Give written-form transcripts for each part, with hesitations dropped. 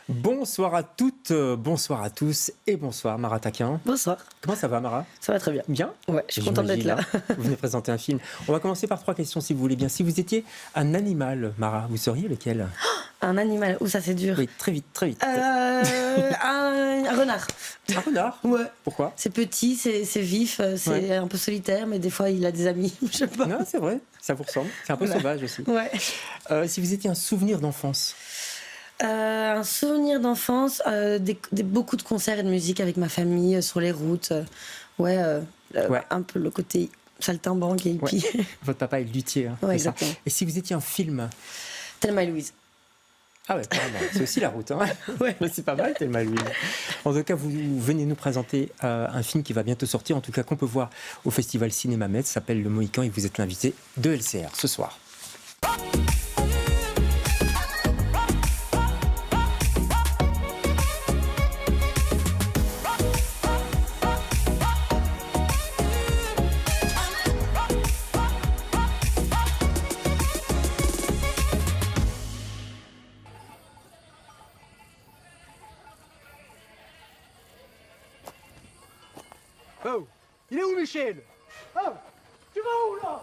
Bonsoir à toutes, bonsoir à tous et bonsoir Mara Taquin. Bonsoir. Comment ça va Mara? Ça va très bien. Bien? Ouais, je suis contente d'être là. Vous venez présenter un film. On va commencer par 3 questions si vous voulez bien. Si vous étiez un animal, Mara, vous seriez lequel? Un animal, où ça c'est dur. Oui, très vite, très vite. Un renard. Un renard? Ouais. Pourquoi? C'est petit, c'est vif, c'est un peu solitaire, mais des fois il a des amis, je sais pas. Non, c'est vrai, ça vous ressemble. C'est un peu sauvage aussi. Ouais. Si vous étiez un souvenir d'enfance? Un souvenir d'enfance, beaucoup de concerts et de musique avec ma famille, sur les routes. Ouais. Un peu le côté saltimbanque et hippie. Ouais. Votre papa est luthier. Hein, ouais, ça. exactement. Et si vous étiez un film? Thelma et Louise. Ah ouais, carrément. C'est aussi la route. Hein. Ouais. Mais c'est pas mal, Thelma et Louise. En tout cas, vous venez nous présenter un film qui va bientôt sortir, en tout cas qu'on peut voir au Festival Cinéma Med, ça s'appelle Le Mohican, et vous êtes l'invité de LCR ce soir. Oh, il est où Michel? Oh, tu vas où là?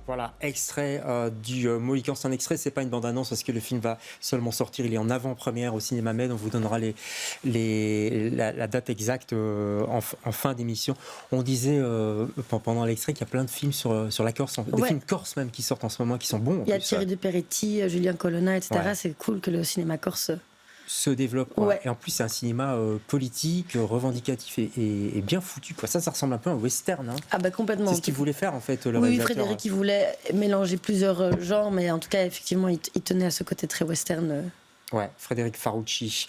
Voilà, extrait du Mohican. C'est un extrait, c'est pas une bande-annonce parce que le film va seulement sortir. Il est en avant-première au Cinéma Med. On vous donnera la date exacte en fin d'émission. On disait pendant l'extrait qu'il y a plein de films sur la Corse, des films corses même qui sortent en ce moment, qui sont bons. Il y a Thierry de Peretti, Julien Colonna, etc. Ouais. C'est cool que le cinéma corse se développe. Ouais. Et en plus, c'est un cinéma politique, revendicatif et bien foutu. Quoi. Ça ressemble un peu à un western. Hein. Ah bah complètement. C'est ce qu'il voulait faire, en fait, le réalisateur. Oui, Frédéric, il voulait mélanger plusieurs genres, mais en tout cas, effectivement, il tenait à ce côté très western. Ouais, Frédéric Farucci.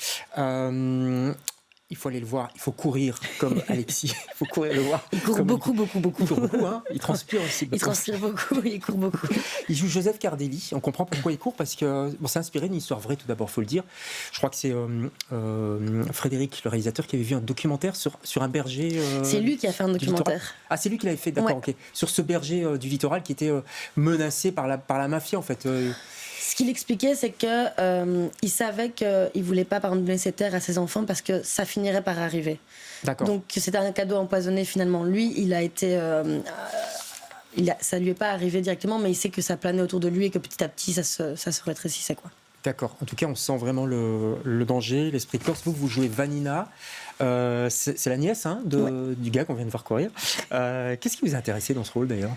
Il faut aller le voir, il faut courir comme Alexis. Il faut courir le voir. Il court beaucoup. Il court beaucoup, hein. Il transpire aussi. Il transpire beaucoup, il court beaucoup. Il joue Joseph Cardelli. On comprend pourquoi il court, parce que c'est inspiré d'une histoire vraie, tout d'abord, il faut le dire. Je crois que c'est Frédéric, le réalisateur, qui avait vu un documentaire sur un berger. C'est lui qui a fait un documentaire. Ah, c'est lui qui l'avait fait, d'accord, ok. Sur ce berger du littoral qui était menacé par la mafia, en fait. Ce qu'il expliquait, c'est que il savait qu'il voulait pas donner ses terres à ses enfants parce que ça finirait par arriver. D'accord. Donc c'était un cadeau empoisonné finalement. Lui, il a été, ça lui est pas arrivé directement, mais il sait que ça planait autour de lui et que petit à petit ça se rétrécissait, quoi. D'accord. En tout cas, on sent vraiment le danger, l'esprit corse. Vous jouez Vanina. C'est la nièce du gars qu'on vient de voir courir. Qu'est-ce qui vous a intéressé dans ce rôle d'ailleurs?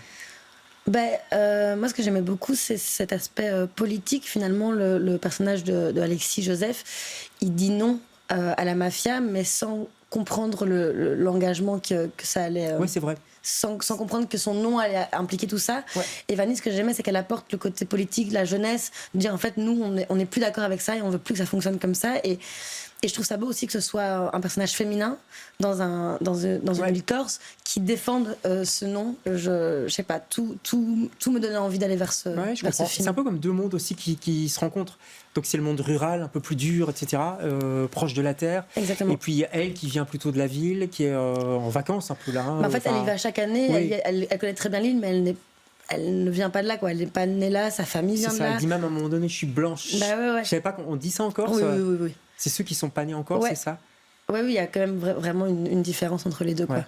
Moi, ce que j'aimais beaucoup, c'est cet aspect politique. Finalement, le personnage de Alexis Joseph, il dit non à la mafia, mais sans comprendre l'engagement que ça allait... oui, c'est vrai. Sans comprendre que son nom allait impliquer tout ça. Ouais. Et Vanille, ce que j'aimais, c'est qu'elle apporte le côté politique, la jeunesse, de dire en fait, nous, on n'est plus d'accord avec ça et on veut plus que ça fonctionne comme ça. Et Et je trouve ça beau aussi que ce soit un personnage féminin dans une ville corse qui défende ce nom. Je sais pas, tout me donnait envie d'aller vers ce film. C'est un peu comme deux mondes aussi qui se rencontrent. Donc c'est le monde rural, un peu plus dur, etc., proche de la terre. Exactement. Et puis il y a elle qui vient plutôt de la ville, qui est en vacances un peu là. En fait, elle y va chaque année, elle connaît très bien l'île, mais elle ne vient pas de là, quoi. Elle n'est pas née là, sa famille vient de là. Elle dit même à un moment donné, je suis blanche. Bah ouais. Je savais pas qu'on dit ça en Corse. Oui. C'est ceux qui sont pas nés en Corse, c'est ça? Oui, il y a quand même vraiment une différence entre les deux, quoi.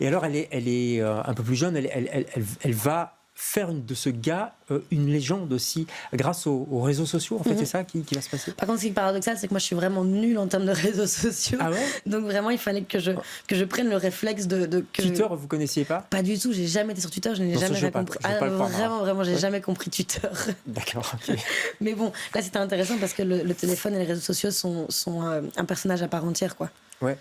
Et alors, elle est un peu plus jeune, elle va faire de ce gars une légende aussi, grâce aux réseaux sociaux, en fait, c'est ça qui va se passer. Par contre, ce qui est paradoxal, c'est que moi, je suis vraiment nulle en termes de réseaux sociaux. Ah ouais? Donc vraiment, il fallait que je prenne le réflexe de Twitter, vous connaissiez pas? Pas du tout, j'ai jamais été sur Twitter, je n'ai jamais compris. Vraiment, j'ai jamais compris Twitter. D'accord, ok. Mais bon, là, c'était intéressant parce que le téléphone et les réseaux sociaux sont un personnage à part entière, quoi. Ouais.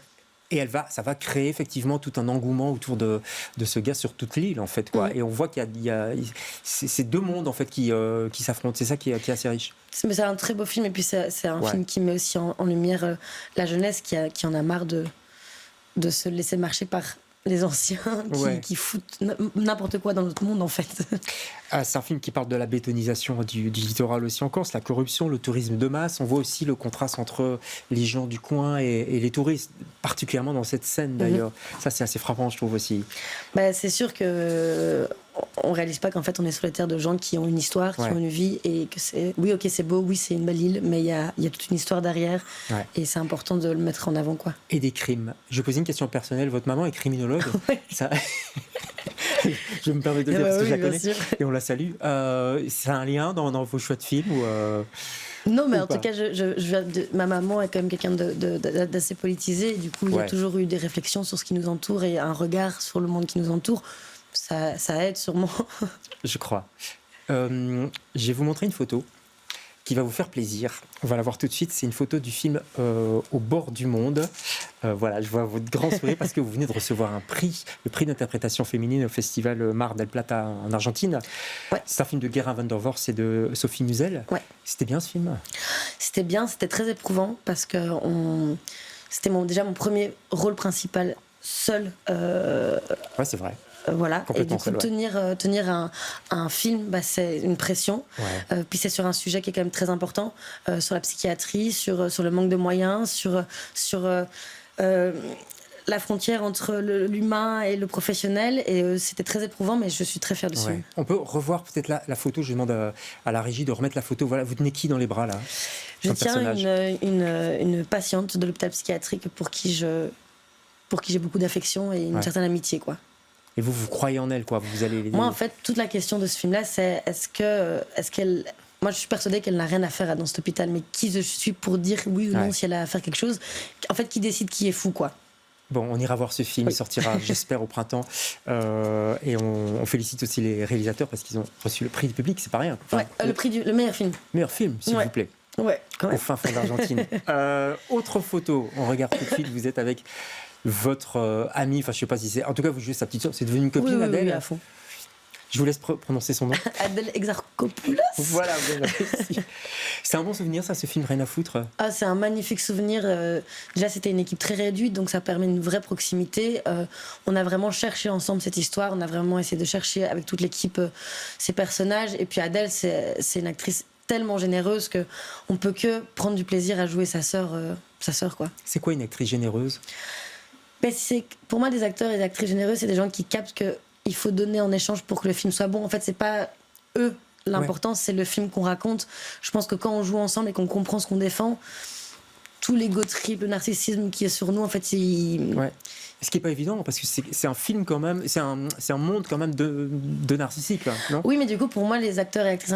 Et ça va créer effectivement tout un engouement autour de ce gars sur toute l'île, en fait, quoi. Et on voit qu'il y a ces deux mondes, en fait, qui s'affrontent. C'est ça qui est assez riche. Mais c'est un très beau film, et puis c'est un film qui met aussi en lumière la jeunesse qui en a marre de se laisser marcher par les anciens qui foutent n'importe quoi dans notre monde, en fait. C'est un film qui parle de la bétonisation du littoral aussi en Corse, la corruption, le tourisme de masse. On voit aussi le contraste entre les gens du coin et les touristes, particulièrement dans cette scène d'ailleurs. Ça, c'est assez frappant, je trouve aussi. C'est sûr que on réalise pas qu'en fait on est sur les terres de gens qui ont une histoire, qui ont une vie, et que c'est beau, c'est une belle île, mais il y a toute une histoire derrière, et c'est important de le mettre en avant, quoi. Et des crimes. Je vais poser une question personnelle. Votre maman est criminologue. Ça... Je me permets de le dire parce que je la connais et on la salue. C'est un lien dans vos choix de films ou Non, mais en tout cas, ma maman est quand même quelqu'un d'assez politisé, et du coup il y a toujours eu des réflexions sur ce qui nous entoure et un regard sur le monde qui nous entoure. Ça aide sûrement. Je crois. Je vais vous montrer une photo qui va vous faire plaisir. On va la voir tout de suite. C'est une photo du film Au bord du monde. Voilà, je vois votre grand sourire parce que vous venez de recevoir un prix, le prix d'interprétation féminine au festival Mar del Plata en Argentine. C'est un film de Guérin van der Vorst et de Sophie Muzel. C'était bien ce film? C'était bien, c'était très éprouvant parce que c'était déjà mon premier rôle principal seul. C'est vrai. Voilà, et du coup tenir un film, c'est une pression. Puis c'est sur un sujet qui est quand même très important, sur la psychiatrie, sur le manque de moyens, sur la frontière entre l'humain et le professionnel, et c'était très éprouvant, mais je suis très fière de ce film. On peut revoir peut-être la photo. Je demande à la régie de remettre la photo. Voilà, vous tenez qui dans les bras là? Je tiens une patiente de l'hôpital psychiatrique pour qui j'ai beaucoup d'affection et une certaine amitié, quoi. Et vous croyez en elle, quoi. Vous allez l'aider. Moi, en fait, toute la question de ce film-là, c'est est-ce qu'elle... Moi, je suis persuadée qu'elle n'a rien à faire dans cet hôpital, mais qui je suis pour dire oui ou non si elle a à faire quelque chose? En fait, qui décide qui est fou, quoi. Bon, on ira voir ce film, il sortira, j'espère, au printemps. Et on félicite aussi les réalisateurs parce qu'ils ont reçu le prix du public, c'est pas rien. Le meilleur film. Meilleur film, s'il vous plaît. Quand même. Au fin fond d'Argentine. Autre photo, on regarde tout de suite, vous êtes avec votre amie, enfin je sais pas si c'est... En tout cas, vous jouez sa petite soeur, c'est devenu une copine, Adèle? Oui, à fond. Je vous laisse prononcer son nom. Adèle Exarchopoulos. Voilà, bien réussi. C'est un bon souvenir, ça, ce film, Rien à foutre? C'est un magnifique souvenir. Déjà, c'était une équipe très réduite, donc ça permet une vraie proximité. On a vraiment cherché ensemble cette histoire, on a vraiment essayé de chercher avec toute l'équipe ces personnages. Et puis Adèle, c'est une actrice tellement généreuse qu'on peut que prendre du plaisir à jouer sa sœur, quoi. C'est quoi une actrice généreuse? Pour moi, des acteurs et des actrices généreuses, c'est des gens qui captent qu'il faut donner en échange pour que le film soit bon. En fait, c'est pas eux l'important, c'est le film qu'on raconte. Je pense que quand on joue ensemble et qu'on comprend ce qu'on défend, tout l'ego trip, le narcissisme qui est sur nous, en fait, Ce qui n'est pas évident, parce que c'est un film quand même, c'est un monde quand même de narcissique, non? Oui, mais du coup, pour moi, les acteurs et actrices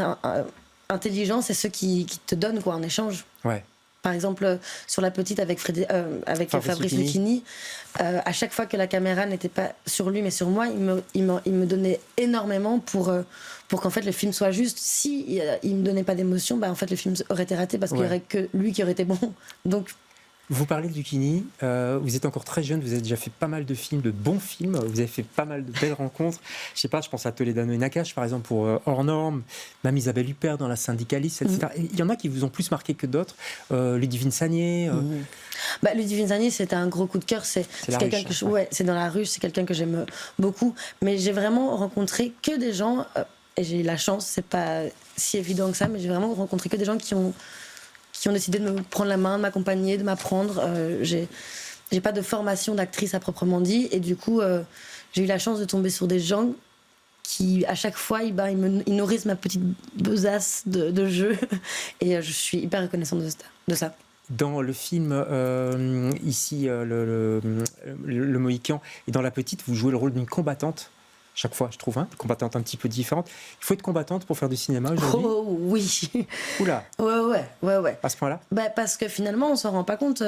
intelligents, c'est ceux qui te donnent quoi en échange. Par exemple, sur La Petite avec Fabrice Lucchini, à chaque fois que la caméra n'était pas sur lui mais sur moi, il me donnait énormément pour qu'en fait le film soit juste. Si il me donnait pas d'émotion, en fait le film aurait été raté parce qu'il y aurait que lui qui aurait été bon. Donc Vous parlez de Lucchini, vous êtes encore très jeune, vous avez déjà fait pas mal de films, de bons films, vous avez fait pas mal de belles rencontres. Je sais pas, je pense à Toledano et Nakache par exemple pour Hors Normes, même Isabelle Huppert dans La Syndicaliste, etc. Et il y en a qui vous ont plus marqué que d'autres. Ludivine Sagné. Ludivine Sagné, c'était un gros coup de cœur. C'est quelqu'un que c'est dans La Ruche, c'est quelqu'un que j'aime beaucoup. Mais j'ai vraiment rencontré que des gens, et j'ai eu la chance, c'est pas si évident que ça, mais j'ai vraiment rencontré que des gens qui ont décidé de me prendre la main, de m'accompagner, de m'apprendre. J'ai pas de formation d'actrice à proprement dit, et du coup, j'ai eu la chance de tomber sur des gens qui, à chaque fois, ils nourrissent ma petite besace de jeu, et je suis hyper reconnaissante de ça. Dans le film, ici, le Mohican, et dans La Petite, vous jouez le rôle d'une combattante. Chaque fois, je trouve, une combattante un petit peu différente. Il faut être combattante pour faire du cinéma aujourd'hui. Oh oui. Oula. Ouais. À ce point-là. Parce que finalement, on s'en rend pas compte.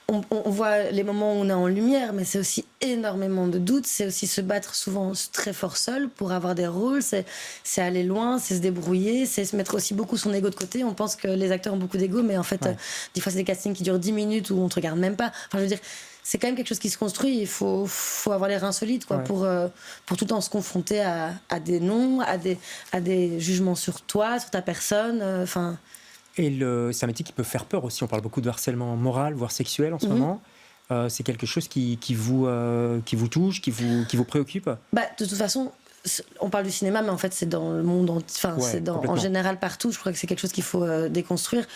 On voit les moments où on est en lumière, mais c'est aussi énormément de doutes. C'est aussi se battre souvent très fort seul pour avoir des rôles. C'est aller loin, c'est se débrouiller, c'est se mettre aussi beaucoup son ego de côté. On pense que les acteurs ont beaucoup d'ego, mais en fait, des fois, c'est des castings qui durent 10 minutes où on te regarde même pas. Enfin, je veux dire, c'est quand même quelque chose qui se construit. Il faut avoir les reins solides, quoi, pour tout le temps se confronter à des noms, à des jugements sur toi, sur ta personne. Et c'est un métier qui peut faire peur aussi. On parle beaucoup de harcèlement moral, voire sexuel en ce moment. C'est quelque chose qui vous touche, qui vous préoccupe? De toute façon, on parle du cinéma, mais en fait, c'est dans le monde, en général partout. Je crois que c'est quelque chose qu'il faut déconstruire.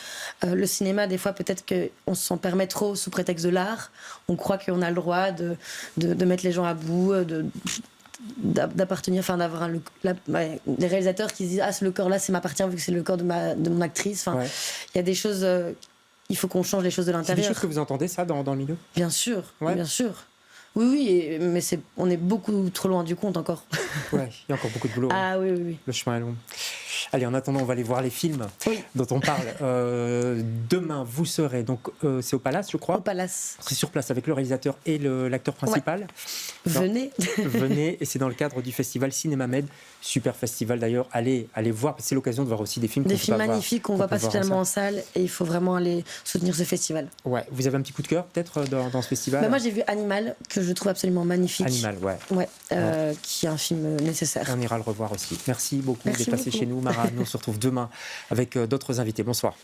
Le cinéma, des fois, peut-être qu'on s'en permet trop sous prétexte de l'art. On croit qu'on a le droit de mettre les gens à bout, d'appartenir, d'avoir les réalisateurs qui se disent ce le corps là c'est m'appartient vu que c'est le corps de mon actrice. Il y a des choses, il faut qu'on change les choses de l'intérieur. C'est des choses que vous entendez ça dans le milieu? Bien sûr, bien sûr. Oui, mais on est beaucoup trop loin du compte encore. Ouais, il y a encore beaucoup de boulot. Ah oui. Le chemin est long. Allez, en attendant, on va aller voir les films dont on parle. Demain, vous serez, donc c'est au Palace, je crois. Au Palace. C'est sur place avec le réalisateur et l'acteur principal. Ouais. Venez, et c'est dans le cadre du festival Cinéma Med. Super festival d'ailleurs. Allez voir, c'est l'occasion de voir aussi des films magnifiques qu'on ne voit pas spécialement en salle, et il faut vraiment aller soutenir ce festival. Ouais, vous avez un petit coup de cœur peut-être dans ce festival? Moi j'ai vu Animal, que je trouve absolument magnifique. Animal, qui est un film nécessaire. On ira le revoir aussi. Merci beaucoup d'être passé chez nous, Mara. Nous on se retrouve demain avec d'autres invités. Bonsoir.